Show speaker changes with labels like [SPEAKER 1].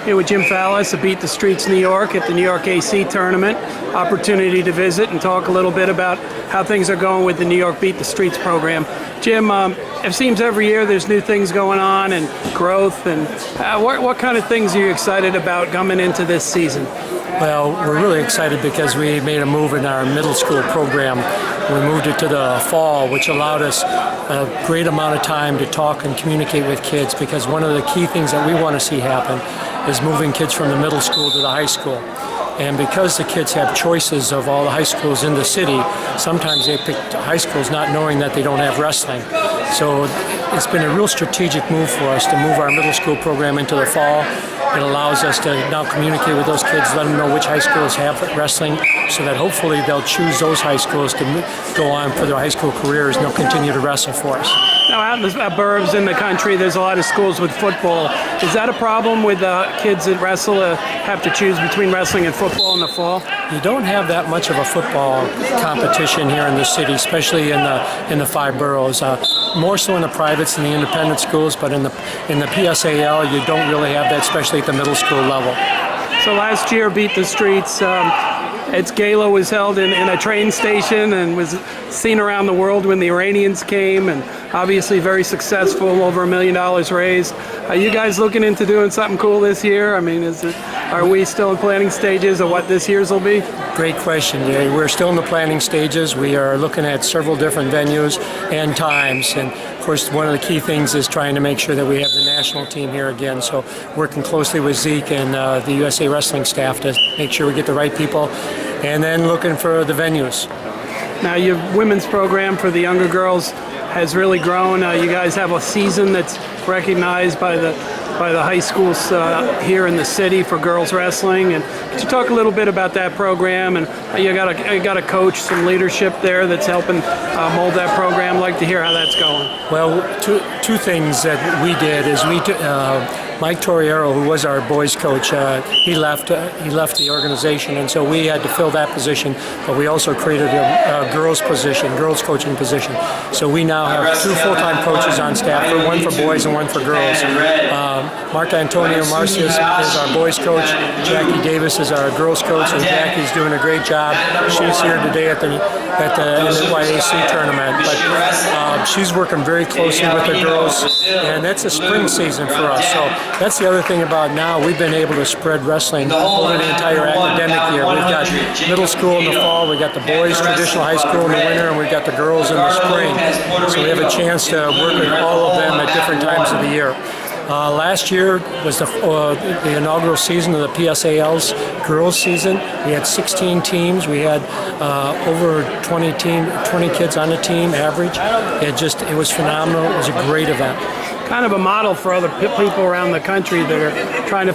[SPEAKER 1] Here with Jim Fallis of Beat the Streets New York at the New York AC tournament. Opportunity to visit and talk a little bit about how things are going with the New York Beat the Streets program. Jim, it seems every year there's new things going on and growth, and what kind of things are you excited about coming into this season?
[SPEAKER 2] Well, we're really excited because we made a move in our middle school program. We moved it to the fall, which allowed us a great amount of time to talk and communicate with kids, because one of the key things that we want to see happen is moving kids from the middle school to the high school. And because the kids have choices of all the high schools in the city, sometimes they pick high schools not knowing that they don't have wrestling. So it's been a real strategic move for us to move our middle school program into the fall. It allows us to now communicate with those kids, let them know which high schools have wrestling, so that hopefully they'll choose those high schools to go on for their high school careers, and they'll continue to wrestle for us.
[SPEAKER 1] Now, out in the burbs in the country, there's a lot of schools with football. Is that a problem with kids that wrestle have to choose between wrestling and football in the fall?
[SPEAKER 2] You don't have that much of a football competition here in the city, especially in the five boroughs. More so in the privates and the independent schools, but in the PSAL, you don't really have that, especially at the middle school level.
[SPEAKER 1] So last year, Beat the Streets, its gala was held in a train station and was seen around the world when the Iranians came, and obviously very successful, over $1 million raised. Are you guys looking into doing something cool this year? I mean, are we still in planning stages of what this year's will be?
[SPEAKER 2] Great question. Yeah, we're still in the planning stages. We are looking at several different venues and times, and of course one of the key things is trying to make sure that we have the national team here again. So working closely with Zeke and the USA Wrestling staff to make sure we get the right people, and then looking for the venues.
[SPEAKER 1] Now, your women's program for the younger girls has really grown. You guys have a season that's recognized by the high schools here in the city for girls wrestling. And could you talk a little bit about that program? And you got a coach, some leadership there that's helping mold that program. I'd like to hear how that's going.
[SPEAKER 2] Well, two things that we did is Mike Torriero, who was our boys coach, he left the organization, and so we had to fill that position. But we also created a girls coaching position. So we now have two full-time coaches on staff, one for boys and one for girls. Mark Antonio Marcius is our boys coach. Jackie Davis is our girls coach, and Jackie's doing a great job. She's here today at the NYAC tournament, but she's working very closely with the girls, and that's a spring season for us. So that's the other thing about now, we've been able to spread wrestling over the entire academic year. We've got middle school in the fall, we've got the boys traditional high school in the winter, and we've got the girls in the spring. So we have a chance to work with all of them at different times of the year. Last year was the inaugural season of the PSAL's girls season. We had 16 teams. We had over 20 kids on the team average. It was phenomenal. It was a great event.
[SPEAKER 1] Kind of a model for other people around the country that are trying to